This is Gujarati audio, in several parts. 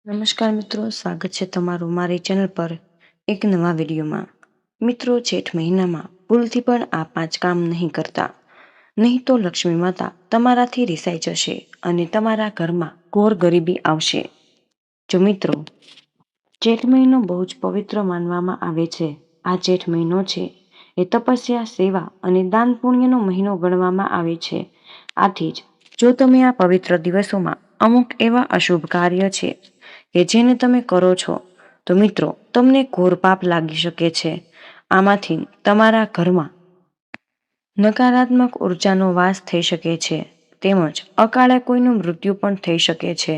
નમસ્કાર મિત્રો, સ્વાગત છે તમારું મારી ચેનલ પર એક નવા વિડીયોમાં। મિત્રો, જેઠ મહિનામાં ભૂલથી પણ આ 5 કામ નહીં કરતા, નહીં તો લક્ષ્મી માતા તમારાથી રિસાઈ જશે અને તમારા ઘરમાં ઘોર ગરીબી આવશે। જો મિત્રો, જેઠ મહિનો બહુ જ પવિત્ર માનવામાં આવે છે। આ જેઠ મહિનો છે એ તપસ્યા, સેવા અને દાન પુણ્યનો મહિનો ગણવામાં આવે છે। આથી જ જો તમે આ પવિત્ર દિવસોમાં અમુક એવા અશુભ કાર્ય છે કે જેને તમે કરો છો તો મિત્રો તમને ઘોર પાપ લાગી શકે છે। આમાંથી તમારા ઘરમાં નકારાત્મક ઉર્જાનો વાસ થઈ શકે છે, તેમજ અકાળે કોઈનું મૃત્યુ પણ થઈ શકે છે।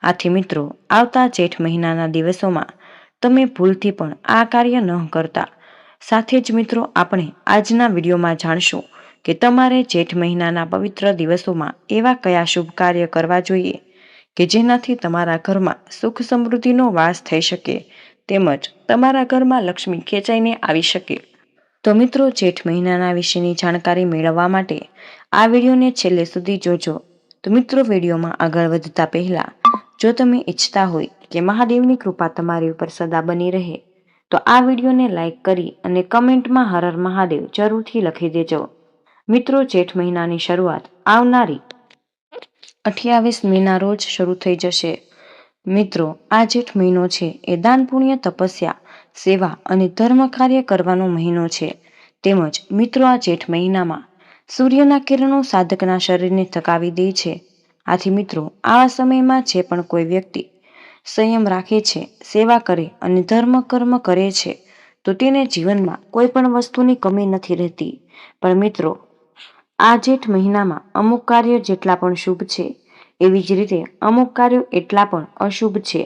આથી મિત્રો, આવતા જેઠ મહિનાના દિવસોમાં તમે ભૂલથી પણ આ કાર્ય ન કરતા। સાથે જ મિત્રો, આપણે આજના વિડીયોમાં જાણશું કે તમારે જેઠ મહિનાના પવિત્ર દિવસોમાં એવા કયા શુભ કાર્ય કરવા જોઈએ કે જેનાથી તમારા ઘરમાં સુખ સમૃદ્ધિનો વાસ થઈ શકે, તેમજ તમારા ઘરમાં લક્ષ્મી ખેંચાઈને આવી શકે। તો મિત્રો, જેઠ મહિનાના વિશેની જાણકારી મેળવવા માટે આ વિડીયોને છેલ્લે સુધી જોજો। તો મિત્રો, વિડીયોમાં આગળ વધતા પહેલા જો તમે ઈચ્છતા હોય કે મહાદેવની કૃપા તમારી ઉપર સદા બની રહે તો આ વિડીયોને લાઈક કરી અને કમેન્ટમાં હર હર મહાદેવ જરૂરથી લખી દેજો। મિત્રો, જેઠ મહિનાની શરૂઆત આવનારી 28 મેના રોજ શરૂ થઈ જશે। મિત્રો, આ જેઠ મહિનો છે એ દાન પુણ્ય, તપસ્યા, સેવા અને ધર્મ કાર્ય કરવાનો મહિનો છે। તેમજ મિત્રો, આ જેઠ મહિનામાં સૂર્યના કિરણો સાધકના શરીરને થકાવી દે છે। આથી મિત્રો, આવા સમયમાં જે પણ કોઈ વ્યક્તિ સંયમ રાખે છે, સેવા કરે અને ધર્મ કર્મ કરે છે તો તેને જીવનમાં કોઈ પણ વસ્તુની કમી નથી રહેતી। પણ મિત્રો, આ જેઠ મહિનામાં અમુક કાર્યો જેટલા પણ શુભ છે, એવી જ રીતે અમુક કાર્યો એટલા પણ અશુભ છે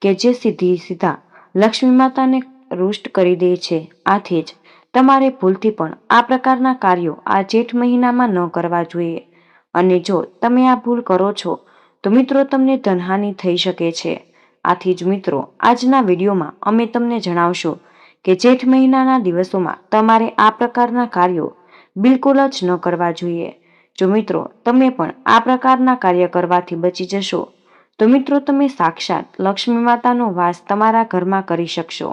કે જે સીધા લક્ષ્મી માતાને રૂષ્ટ કરી દે છે। આથી જ તમારે ભૂલથી પણ આ પ્રકારના કાર્યો આ જેઠ મહિનામાં ન કરવા જોઈએ। અને જો તમે આ ભૂલ કરો છો તો મિત્રો તમને ધનહાનિ થઈ શકે છે। આથી જ મિત્રો, આજના વિડીયોમાં અમે તમને જણાવશું કે જેઠ મહિનાના દિવસોમાં તમારે આ પ્રકારના કાર્યો બિલકુલ જ ન કરવા જોઈએ। જો મિત્રો તમે પણ આ પ્રકારના કાર્ય કરવાથી બચી જશો તો મિત્રો તમે સાક્ષાત લક્ષ્મી માતાનો વાસ તમારા ઘરમાં કરી શકશો।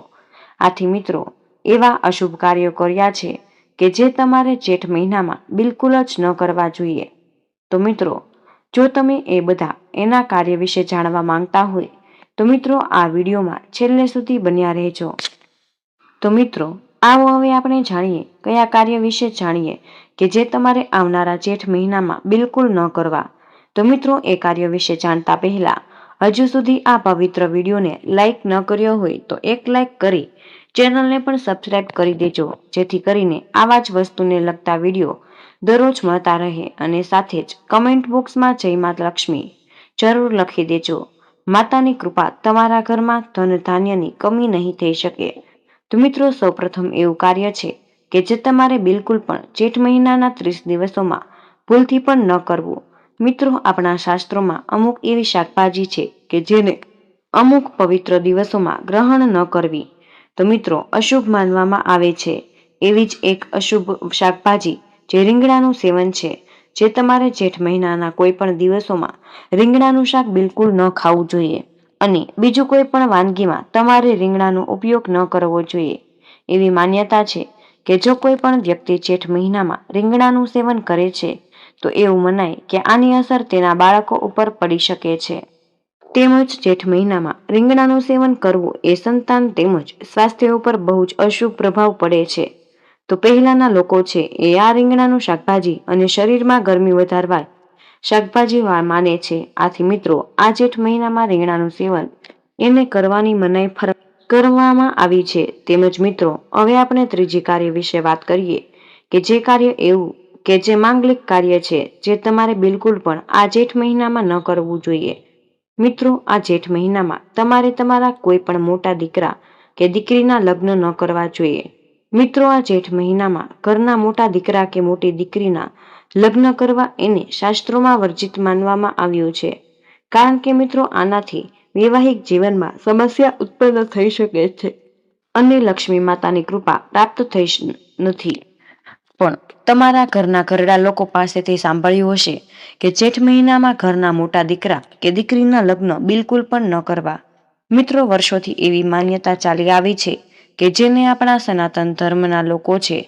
આથી મિત્રો, એવા અશુભ કાર્યો કર્યા છે કે જે તમારે જેઠ મહિનામાં બિલકુલ જ ન કરવા જોઈએ। તો મિત્રો, જો તમે એ બધા એના કાર્ય વિશે જાણવા માંગતા હોય તો મિત્રો આ વિડીયોમાં છેલ્લે સુધી બન્યા રહેજો। તો મિત્રો, આવો હવે આપણે જાણીએ કયા કાર્ય વિશે જાણીએ કે જે તમારે આવનારા જેઠ મહિનામાં બિલકુલ ન કરવા। તો મિત્રો, એ કાર્ય વિશે જાણતા પહેલા હજુ સુધી આ પવિત્ર વિડીયોને લાઈક ન કર્યો હોય તો એક લાઈક કરી ચેનલને પણ સબસ્ક્રાઇબ કરી દેજો, જેથી કરીને આવા જ વસ્તુને લગતા વિડીયો દરરોજ મળતા રહે। અને સાથે જ કમેન્ટ બોક્સમાં જય માતા લક્ષ્મી જરૂર લખી દેજો। માતાની કૃપા તમારા ઘરમાં ધન ધાન્યની કમી નહીં થઈ શકે। તો મિત્રો, સૌપ્રથમ એવું કાર્ય છે કે જે તમારે બિલકુલ પણ જેઠ મહિનાના 30 દિવસોમાં ભૂલથી પણ ન કરવું। મિત્રો, આપણા શાસ્ત્રોમાં અમુક એવી શાકભાજી છે કે જેને અમુક પવિત્ર દિવસોમાં ગ્રહણ ન કરવી તો મિત્રો અશુભ માનવામાં આવે છે। એવી જ એક અશુભ શાકભાજી જે રીંગણાનું સેવન છે, જે તમારે જેઠ મહિનાના કોઈ પણ દિવસોમાં રીંગણાનું શાક બિલકુલ ન ખાવું જોઈએ। અને બીજું કોઈ પણ વાનગીમાં તમારે રીંગણાનો ઉપયોગ ન કરવો જોઈએ। એવી માન્યતા છે કે જો કોઈ પણ વ્યક્તિ જેઠ મહિનામાં રીંગણાનું સેવન કરે છે તો એવું મનાય કે આની અસર તેના બાળકો ઉપર પડી શકે છે। તેમજ જેઠ મહિનામાં રીંગણાનું સેવન કરવું એ સંતાન તેમજ સ્વાસ્થ્ય ઉપર બહુ જ અશુભ પ્રભાવ પડે છે। તો પહેલાના લોકો છે એ આ રીંગણાનું શાકભાજી અને શરીરમાં ગરમી વધારવા શાકભાજી માને છે। આથી મિત્રો, આ જેઠ મહિનામાં રીંગણાનું સેવન એને કરવાની મનાઈ કરવામાં આવી છે। તેમજ મિત્રો, હવે આપણે ત્રીજી કાર્ય વિશે વાત કરીએ કે જે કાર્ય એવું કે જે માંગલિક કાર્ય છે જે તમારે બિલકુલ પણ આ જેઠ મહિનામાં ન કરવું જોઈએ। મિત્રો, આ જેઠ મહિનામાં તમારે તમારા કોઈ પણ મોટા દીકરા કે દીકરીના લગ્ન ન કરવા જોઈએ। મિત્રો, આ જેઠ મહિનામાં ઘરના મોટા દીકરા કે મોટી દીકરીના લગ્ન કરવા એને શાસ્ત્રોમાં વર્જિત માનવામાં આવ્યું છે। કારણ કે મિત્રો, આનાથી વૈવાહિક જીવનમાં સમસ્યા ઉત્પન્ન થઈ શકે છે અને લક્ષ્મી માતાની કૃપા પ્રાપ્ત થઈ નથી। પણ તમારા ઘરના ઘરડા લોકો પાસેથી સાંભળ્યું હશે કે જેઠ મહિનામાં ઘરના મોટા દીકરા કે દીકરીના લગ્ન બિલકુલ પણ ન કરવા। મિત્રો, વર્ષોથી એવી માન્યતા ચાલી આવી છે કે જેને આપણા સનાતન ધર્મના લોકો છે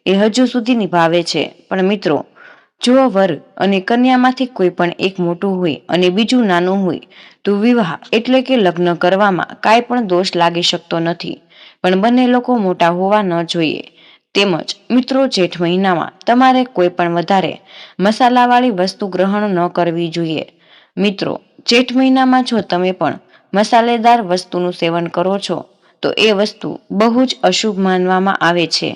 એ હજુ સુધી નિભાવે છે. પણ મિત્રો, જો વર અને કન્યામાંથી કોઈ પણ એક મોટું હોય અને બીજું નાનું હોય તો વિવાહ એટલે કે લગ્ન કરવામાં કાંઈ પણ દોષ લાગી શકતો નથી. પણ બંને લોકો મોટા હોવા ન જોઈએ. તેમજ મિત્રો, જેઠ મહિનામાં તમારે કોઈ પણ વધારે મસાલાવાળી વસ્તુ ગ્રહણ ન કરવી જોઈએ. મિત્રો, જેઠ મહિનામાં જો તમે પણ મસાલેદાર વસ્તુનું સેવન કરો છો તો એ વસ્તુ બહુ જ અશુભ માનવામાં આવે છે.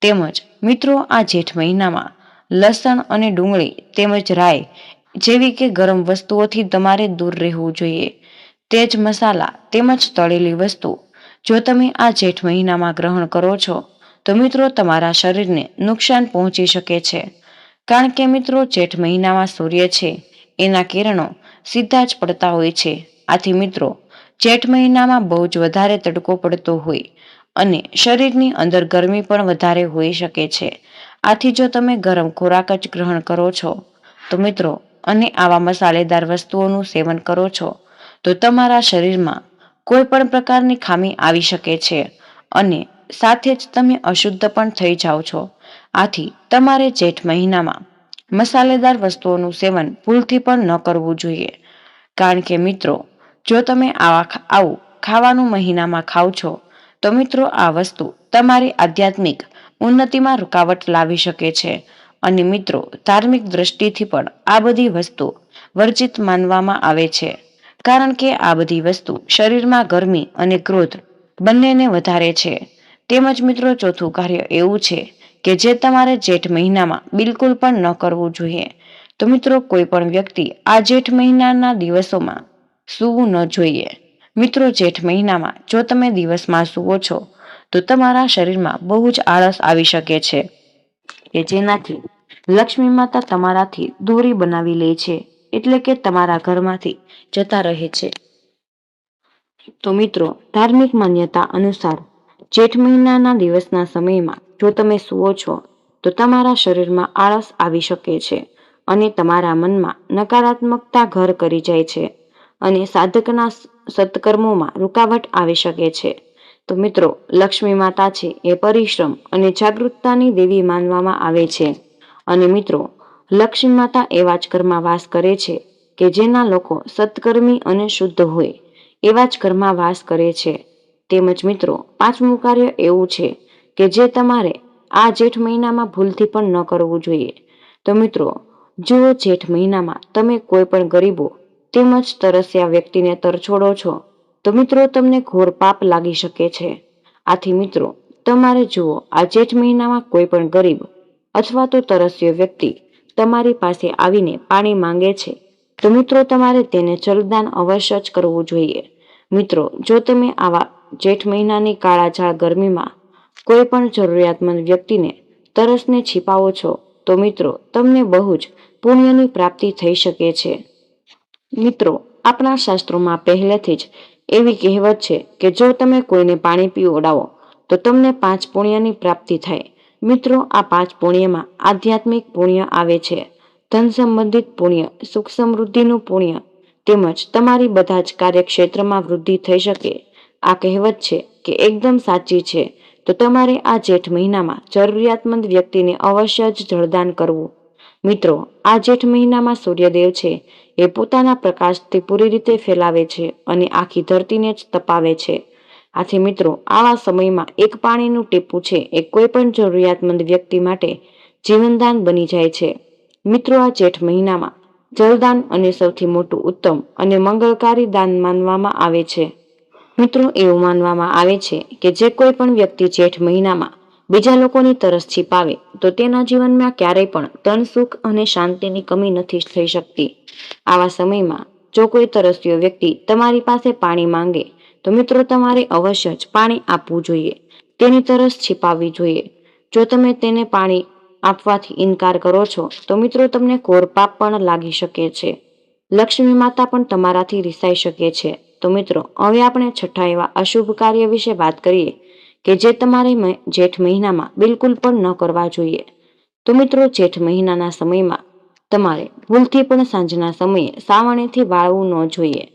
તેમજ મિત્રો, આ જેઠ મહિનામાં લસણ અને ડુંગળી તેમજ રાઈ જેવી કે ગરમ વસ્તુઓથી તમારે દૂર રહેવું જોઈએ. તેજ મસાલા તેમજ તળેલી વસ્તુ જો તમે આ જેઠ મહિનામાં ગ્રહણ કરો છો તો મિત્રો, તમારા શરીરને નુકસાન પહોંચી શકે છે. કારણ કે મિત્રો, જેઠ મહિનામાં સૂર્ય છે એના કિરણો સીધા જ પડતા હોય છે. આથી મિત્રો, જેઠ મહિનામાં બહુ જ વધારે તડકો પડતો હોય અને શરીરની અંદર ગરમી પણ વધારે હોઈ શકે છે. આથી જો તમે ગરમ ખોરાક જ ગ્રહણ કરો છો તો મિત્રો, અને આવા મસાલેદાર વસ્તુઓનું સેવન કરો છો તો તમારા શરીરમાં કોઈ પણ પ્રકારની ખામી આવી શકે છે અને સાથે જ તમે અશુદ્ધ પણ થઈ જાઓ છો. આથી તમારે જેઠ મહિનામાં મસાલેદાર વસ્તુઓનું સેવન ભૂલથી પણ ન કરવું જોઈએ. કારણ કે મિત્રો, જો તમે આવું ખાવાનું મહિનામાં ખાવ છો તો મિત્રો, આ વસ્તુ તમારી આધ્યાત્મિક ઉન્નતિમાં રૂકાવટ લાવી શકે છે. અને મિત્રો, ધાર્મિક દ્રષ્ટિથી પણ આ બધી વસ્તુ વર્જિત માનવામાં આવે છે. કારણ કે આ બધી વસ્તુ શરીરમાં ગરમી અને ક્રોધ બંનેને વધારે છે. તેમજ મિત્રો, ચોથું કાર્ય એવું છે કે જે તમારે જેઠ મહિનામાં બિલકુલ પણ ન કરવું જોઈએ. તો મિત્રો, કોઈ પણ વ્યક્તિ આ જેઠ મહિનાના દિવસોમાં સૂવું ન જોઈએ. મિત્રો, જેઠ મહિનામાં જો તમે દિવસમાં સૂવો છો તો તમારા શરીરમાં બહુ જ આળસ આવી શકે છે કે જેનાથી લક્ષ્મી માતા તમારાથી દૂરી બનાવી લે છે. એટલે કે તમારા ઘરમાંથી જતા રહે છે. તો મિત્રો, ધાર્મિક માન્યતા અનુસાર જેઠ મહિનાના દિવસના સમયમાં જો તમે સૂવો છો તો તમારા શરીરમાં આળસ આવી શકે છે અને તમારા મનમાં નકારાત્મકતા ઘર કરી જાય છે અને સાધકના સત્કર્મોમાં રૂકાવટ આવી શકે છે. તો મિત્રો, લક્ષ્મી માતા છે એ પરિશ્રમ અને જાગૃતતાની દેવી માનવામાં આવે છે. અને મિત્રો, લક્ષ્મી માતા એવા જ ઘરમાં વાસ કરે છે કે જેના લોકો સત્કર્મી અને શુદ્ધ હોય એવા જ ઘરમાં વાસ કરે છે. તેમજ મિત્રો, પાંચમું કાર્ય એવું છે કે જે તમારે આ જેઠ મહિનામાં ભૂલથી પણ ન કરવું જોઈએ. તો મિત્રો, જો જેઠ મહિનામાં તમે કોઈ પણ ગરીબો તેમજ તરસ્યા વ્યક્તિને તરછોડો છો તો મિત્રો, તમને ઘોર પાપ લાગી શકે છે. આથી મિત્રો, તમારે જુઓ, આ જેઠ મહિનામાં કોઈ પણ ગરીબ અથવા તો તરસ્યો વ્યક્તિ તમારી પાસે આવીને પાણી માંગે છે તો મિત્રો, તમારે તેને જલદાન અવશ્ય જ કરવું જોઈએ. મિત્રો, જો તમે આવા જેઠ મહિનાની કાળાઝાળ ગરમીમાં કોઈ પણ જરૂરિયાતમંદ વ્યક્તિને તરસને છીપાવો છો તો મિત્રો, તમને બહુ જ પુણ્યની પ્રાપ્તિ થઈ શકે છે. મિત્રો, આપણા શાસ્ત્રોમાં પહેલેથી જ એવી કહેવત છે કે જો તમે કોઈને પાણી પીવડાવો તો તમને 5 પુણ્યની પ્રાપ્તિ થાય. મિત્રો, આ 5 પુણ્યમાં આધ્યાત્મિક પુણ્ય આવે છે, ધન સંબંધિત પુણ્ય, સુખ સમૃદ્ધિનું પુણ્ય તેમજ તમારી બધા જ કાર્યક્ષેત્રમાં વૃદ્ધિ થઈ શકે. આ કહેવત છે કે એકદમ સાચી છે. તો તમારે આ જેઠ મહિનામાં જરૂરિયાતમંદ વ્યક્તિને અવશ્ય જ જળદાન કરવું. મિત્રો, આ જેઠ મહિનામાં સૂર્યદેવ છે એ પોતાના પ્રકાશથી પૂરી રીતે ફેલાવે છે અને આખી ધરતીને જ તપાવે છે. આથી મિત્રો, આવા સમયમાં એક પાણીનું ટીપું છે એ કોઈ પણ જરૂરિયાતમંદ વ્યક્તિ માટે જીવનદાન બની જાય છે. મિત્રો, આ જેઠ મહિનામાં જલદાન અને સૌથી મોટું ઉત્તમ અને મંગળકારી દાન માનવામાં આવે છે. મિત્રો, એવું માનવામાં આવે છે કે જે કોઈ પણ વ્યક્તિ જેઠ મહિનામાં બીજા લોકોની તરસ છીપાવે તો તેના જીવનમાં ક્યારેય પણ ધન, સુખ અને શાંતિની કમી નથી થઈ શકતી. આવા સમયમાં જો કોઈ તરસ્યો વ્યક્તિ તમારી પાસે પાણી માંગે તો મિત્રો, તમારે અવશ્ય જ પાણી આપવું જોઈએ, તેની તરસ છીપાવવી જોઈએ. જો તમે તેને પાણી આપવાથી ઇનકાર કરો છો તો મિત્રો, તમને ઘોર પાપ પણ લાગી શકે છે. લક્ષ્મી માતા પણ તમારાથી રિસાઈ શકે છે. તો મિત્રો, હવે આપણે છઠ્ઠા એવા અશુભ કાર્ય વિશે વાત કરીએ કે જે તમારે જેઠ મહિનામાં બિલકુલ પણ ન કરવા જોઈએ. તો મિત્રો, જેઠ મહિનાના સમયમાં તમારે ભૂલથી પણ સાંજના સમયે સાવરણીથી વાળવું ન જોઈએ.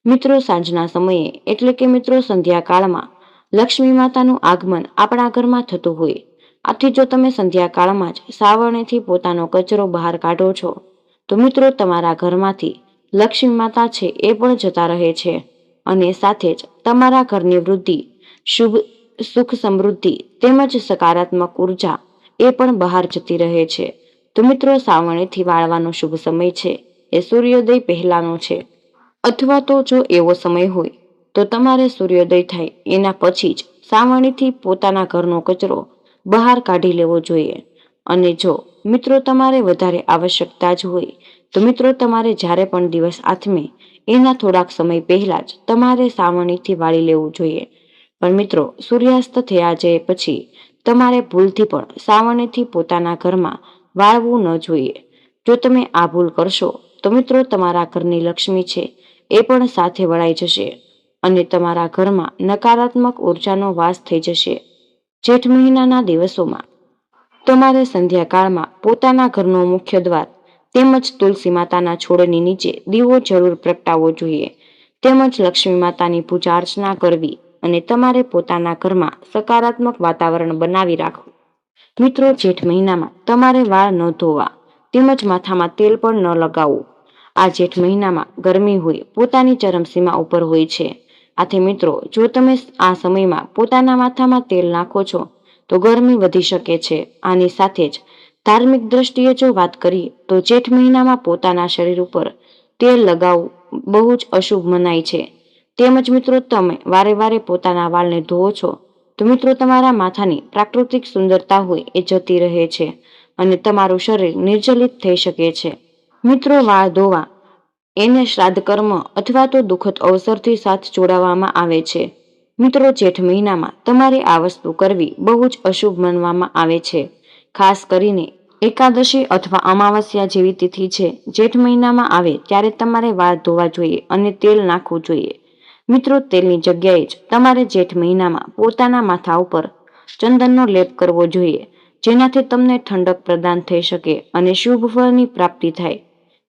મિત્રો સાંજના સમયે એટલે કે મિત્રો સંધ્યાકાળમાં લક્ષ્મી માતાનું આગમન આપણા ઘરમાં થતું હોય. આથી જો તમે સંધ્યાકાળમાં જ સાવરણેથી પોતાનો કચરો બહાર કાઢો છો તો મિત્રો તમારા ઘરમાંથી લક્ષ્મી માતા છે એ પણ જતા રહે છે અને સાથે જ તમારા ઘરની વૃદ્ધિ, શુભ, સુખ, સમૃદ્ધિ તેમજ સકારાત્મક ઉર્જા એ પણ બહાર જતી રહે છે. તો મિત્રો સાવરણેથી વાળવાનો શુભ સમય છે એ સૂર્યોદય પહેલાનો છે, અથવા તો જો એવો સમય હોય તો તમારે સૂર્યોદય થાય એના પછી જ સાવરણીથી પોતાના ઘરનો કચરો બહાર કાઢી લેવો જોઈએ. અને જો મિત્રો તમારે વધારે આવશ્યકતા જ હોય તો મિત્રો તમારે જ્યારે પણ દિવસ આથમે એના થોડાક સમય પહેલા જ તમારે સાવરણીથી વાળી લેવું જોઈએ. પણ મિત્રો સૂર્યાસ્ત થયા જાય પછી તમારે ભૂલથી પણ સાવરણીથી પોતાના ઘરમાં વાળવું ન જોઈએ. જો તમે આ ભૂલ કરશો તો મિત્રો તમારા ઘરની લક્ષ્મી છે એ પણ સાથે વળાઈ જશે અને તમારા ઘરમાં નકારાત્મક ઉર્જાનો વાસ થઈ જશે. જેઠ મહિનાના દિવસોમાં તમારે સંધ્યાકાળમાં પોતાના ઘરનો મુખ્ય દ્વાર તેમજ તુલસી માતાના છોડની નીચે દીવો જરૂર પ્રગટાવવો જોઈએ. તેમજ લક્ષ્મી માતાની પૂજા અર્ચના કરવી અને તમારે પોતાના ઘરમાં સકારાત્મક વાતાવરણ બનાવી રાખવું. મિત્રો જેઠ મહિનામાં તમારે વાળ ન ધોવા તેમજ માથામાં તેલ પણ ન લગાવવું. આ જેઠ મહિનામાં ગરમી હોય પોતાની ચરમસીમા ઉપર હોય છે. આથી મિત્રો જો તમે આ સમયમાં પોતાના માથામાં તેલ નાખો છો તો ગરમી વધી શકે છે. આની સાથે જ ધાર્મિક દ્રષ્ટિએ જો વાત કરીએ તો જેઠ મહિનામાં પોતાના શરીર ઉપર તેલ લગાવવું બહુ જ અશુભ મનાય છે. તેમજ મિત્રો તમે વારે વારે પોતાના વાળને ધોવો છો તો મિત્રો તમારા માથાની પ્રાકૃતિક સુંદરતા હોય એ જતી રહે છે અને તમારું શરીર નિર્જલિત થઈ શકે છે. મિત્રો વાળ ધોવા એને શ્રાદ્ધ કર્મ અથવા તો દુઃખદ અવસરથી સાથ જોડાવામાં આવે છે. મિત્રો જેઠ મહિનામાં તમારે આ વસ્તુ કરવી બહુ જ અશુભ માનવામાં આવે છે. ખાસ કરીને એકાદશી અથવા અમાવસ્યા જેવી તિથિ છે જેઠ મહિનામાં આવે ત્યારે તમારે વાળ ધોવા જોઈએ અને તેલ નાખવું જોઈએ. મિત્રો તેલની જગ્યાએ જ તમારે જેઠ મહિનામાં પોતાના માથા ઉપર ચંદનનો લેપ કરવો જોઈએ, જેનાથી તમને ઠંડક પ્રદાન થઈ શકે અને શુભ ફળની પ્રાપ્તિ થાય.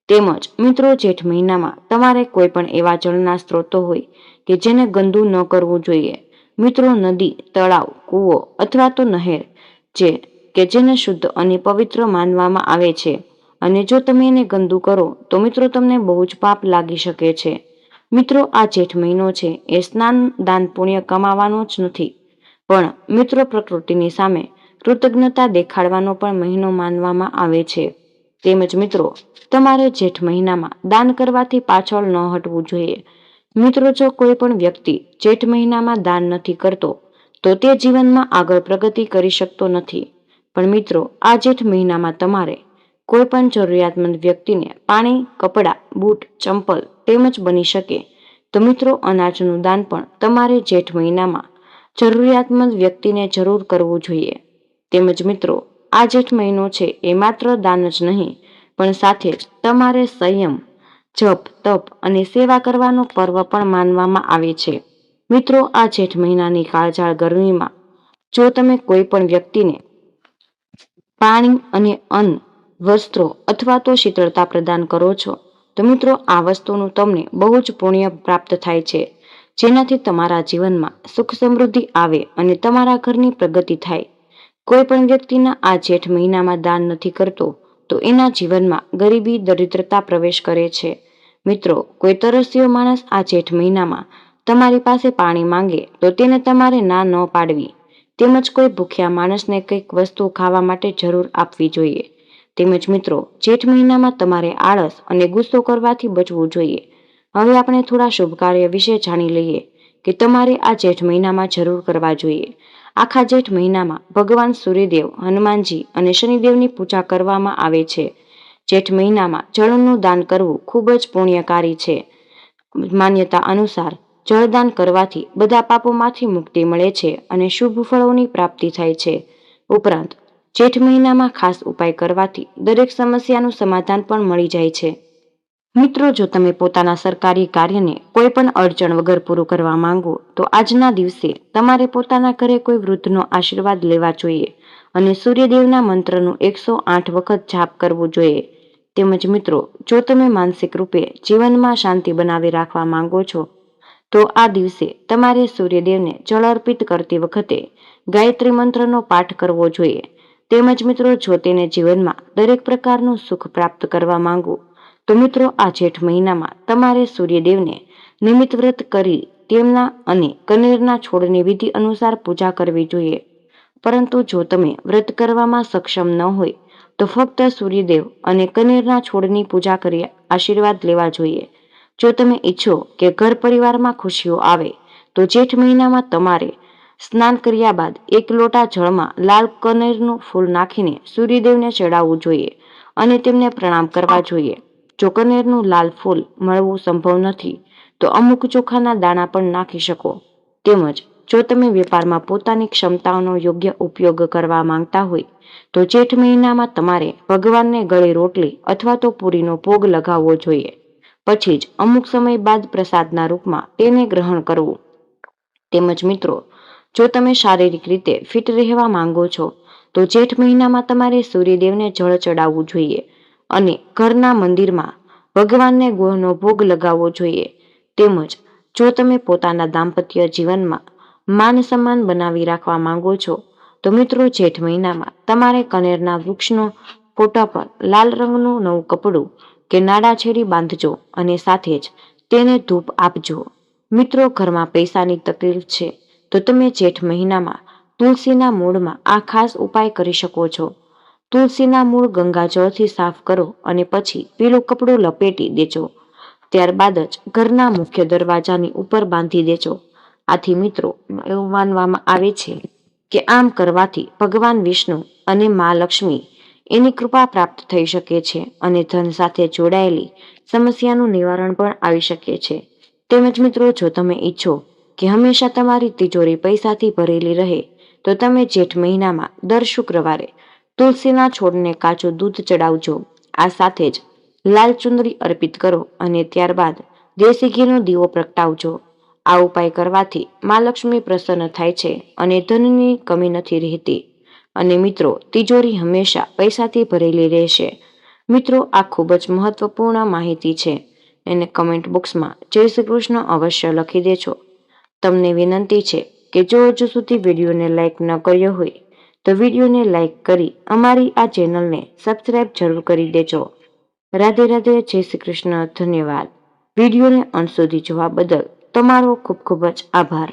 તેમજ મિત્રો જેઠ મહિનામાં તમારે કોઈ પણ એવા જળના સ્ત્રોતો હોય કે જેને ગંદુ ન કરવું જોઈએ. મિત્રો નદી, તળાવ, કૂવો અથવા તો નહેર કે જેને શુદ્ધ અને પવિત્ર માનવામાં આવે છે અને જો તમે એને ગંદુ કરો તો મિત્રો તમને બહુ જ પાપ લાગી શકે છે. મિત્રો આ જેઠ મહિનો છે એ સ્નાન, દાન, પુણ્ય કમાવાનો જ નથી પણ મિત્રો પ્રકૃતિની સામે કૃતજ્ઞતા દેખાડવાનો પણ મહિનો માનવામાં આવે છે. તેમજ મિત્રો તમારે જેઠ મહિનામાં દાન કરવાથી પાછળ ન હટવું જોઈએ. મિત્રો જો કોઈ પણ વ્યક્તિ જેઠ મહિનામાં દાન નથી કરતો તો તે જીવનમાં આગળ પ્રગતિ કરી શકતો નથી. પણ મિત્રો આ જેઠ મહિનામાં તમારે કોઈ પણ જરૂરિયાતમંદ વ્યક્તિને પાણી, કપડાં, બૂટ, ચંપલ તેમજ બની શકે તો મિત્રો અનાજનું દાન પણ તમારે જેઠ મહિનામાં જરૂરિયાતમંદ વ્યક્તિને જરૂર કરવું જોઈએ. તેમજ મિત્રો આ જેઠ મહિનો છે એ માત્ર દાન જ નહીં પણ સાથે જ તમારે સંયમ, જપ, તપ અને સેવા કરવાનો પર્વ પણ માનવામાં આવે છે. મિત્રો આ જેઠ મહિનાની કાળઝાળ ગરમીમાં જો તમે કોઈ પણ વ્યક્તિને પાણી અને અન્ન, વસ્ત્રો અથવા તો શીતળતા પ્રદાન કરો છો તો મિત્રો આ વસ્તુનું તમને બહુ જ પુણ્ય પ્રાપ્ત થાય છે, જેનાથી તમારા જીવનમાં સુખ સમૃદ્ધિ આવે અને તમારા ઘરની પ્રગતિ થાય. કોઈ પણ વ્યક્તિના આ જેઠ મહિનામાં દાન નથી કરતો તો એના જીવનમાં ગરીબી, દરિદ્રતા પ્રવેશ કરે છે. મિત્રો કોઈ તરસ્યો માણસ આ જેઠ મહિનામાં તમારી પાસે પાણી માંગે તો તેને તમારે ના ન પાડવી. તેમજ કોઈ ભૂખ્યા માણસને કંઈક વસ્તુ ખાવા માટે જરૂર આપવી જોઈએ. તેમજ મિત્રો જેઠ મહિનામાં તમારે આળસ અને ગુસ્સો કરવાથી બચવું જોઈએ. હવે આપણે થોડા શુભ કાર્ય વિશે જાણી લઈએ કે તમારે આ જેઠ મહિનામાં જરૂર કરવા જોઈએ. આખા જેઠ મહિનામાં ભગવાન સૂર્યદેવ, હનુમાનજી અને શનિદેવની પૂજા કરવામાં આવે છે. જેઠ મહિનામાં જળનું દાન કરવું ખૂબ જ પુણ્યકારી છે. માન્યતા અનુસાર જળદાન કરવાથી બધા પાપોમાંથી મુક્તિ મળે છે અને શુભ ફળોની પ્રાપ્તિ થાય છે. ઉપરાંત જેઠ મહિનામાં ખાસ ઉપાય કરવાથી દરેક સમસ્યાનું સમાધાન પણ મળી જાય છે. મિત્રો જો તમે પોતાના સરકારી કાર્યને કોઈ પણ અડચણ વગર પૂરું કરવા માંગો તો આજના દિવસે તમારે પોતાના ઘરે કોઈ વૃદ્ધનો આશીર્વાદ લેવા જોઈએ અને સૂર્યદેવના મંત્રનું 108 વખત જાપ કરવું જોઈએ. તેમજ મિત્રો, જો તમે માનસિક રૂપે જીવનમાં શાંતિ બનાવી રાખવા માંગો છો તો આ દિવસે તમારે સૂર્યદેવને જળ અર્પિત કરતી વખતે ગાયત્રી મંત્રનો પાઠ કરવો જોઈએ. તેમજ મિત્રો, જો તેને જીવનમાં દરેક પ્રકારનું સુખ પ્રાપ્ત કરવા માંગો તો મિત્રો, આ જેઠ મહિનામાં તમારે સૂર્યદેવને નિમિત્ત વ્રત કરી તેમના અને કનેરના છોડની વિધિ અનુસાર પૂજા કરવી જોઈએ. પરંતુ જો તમે વ્રત કરવામાં સક્ષમ ન હોય તો ફક્ત સૂર્યદેવ અને કનેરના છોડની પૂજા કરી આશીર્વાદ લેવા જોઈએ. જો તમે ઈચ્છો કે ઘર પરિવારમાં ખુશીઓ આવે તો જેઠ મહિનામાં તમારે સ્નાન કર્યા બાદ 1 લોટા જળમાં લાલ કનેરનું ફૂલ નાખીને સૂર્યદેવને ચડાવવું જોઈએ અને તેમને પ્રણામ કરવા જોઈએ. જો કનેરનું લાલ ફૂલ મળવું સંભવ નથી તો અમુક ચોખાના દાણા પણ નાખી શકો. તેમજ જો તમે વેપારમાં પોતાની ક્ષમતાઓનો યોગ્ય ઉપયોગ કરવા માંગતા હોય તો જેઠ મહિનામાં તમારે ભગવાનને ગળે રોટલી અથવા તો પૂરીનો ભોગ લગાવવો જોઈએ. પછી જ અમુક સમય બાદ પ્રસાદના રૂપમાં તેને ગ્રહણ કરવું. તેમજ મિત્રો, જો તમે શારીરિક રીતે ફિટ રહેવા માંગો છો તો જેઠ મહિનામાં તમારે સૂર્યદેવને જળ ચડાવવું જોઈએ અને ઘરના મંદિરમાં ભગવાનને ગોળનો ભોગ લગાવવો જોઈએ. તેમજ જો તમે પોતાના દાંપત્ય જીવનમાં માન સન્માન બનાવી રાખવા માંગો છો તો મિત્રો, જેઠ મહિનામાં તમારે કનેરના વૃક્ષનો ફોટા પર લાલ રંગનું નવું કપડું કે નાડા છેડી બાંધજો અને સાથે જ તેને ધૂપ આપજો. મિત્રો, ઘરમાં પૈસાની તકલીફ છે તો તમે જેઠ મહિનામાં તુલસીના મૂળમાં આ ખાસ ઉપાય કરી શકો છો. તુલસીના મૂળ ગંગાજળથી સાફ કરો અને પછી પીળું કપડું લપેટી દેજો. ત્યારબાદ જ ઘરના મુખ્ય દરવાજાની ઉપર બાંધી દેજો. આથી મિત્રો, એવું માનવામાં આવે છે કે આમ કરવાથી ભગવાન વિષ્ણુ અને મા લક્ષ્મી એની કૃપા પ્રાપ્ત થઈ શકે છે અને ધન સાથે જોડાયેલી સમસ્યાનું નિવારણ પણ આવી શકે છે. તેમજ મિત્રો, જો તમે ઈચ્છો કે હંમેશા તમારી તિજોરી પૈસાથી ભરેલી રહે તો તમે જેઠ મહિનામાં દર શુક્રવારે તુલસીના છોડને કાચું દૂધ ચડાવજો. આ સાથે જ લાલ ચુંદડી અર્પિત કરો અને ત્યારબાદ દેશી ઘીનો દીવો પ્રગટાવજો. આ ઉપાય કરવાથી મા લક્ષ્મી પ્રસન્ન થાય છે અને ધનની કમી નથી રહેતી અને મિત્રો, તિજોરી હંમેશા પૈસાથી ભરેલી રહેશે. મિત્રો, આ ખૂબ જ મહત્વપૂર્ણ માહિતી છે એને કમેન્ટ બોક્સમાં જય શ્રી કૃષ્ણ અવશ્ય લખી દેજો. તમને વિનંતી છે કે જો હજુ સુધી વિડીયોને લાઈક ન કર્યો હોય તો વિડીયોને લાઈક કરી અમારી આ ચેનલને સબસ્ક્રાઇબ જરૂર કરી દેજો. રાધે રાધે, જય શ્રી કૃષ્ણ, ધન્યવાદ. વિડીયોને અંત સુધી જોવા બદલ તમારો ખૂબ ખૂબ જ આભાર.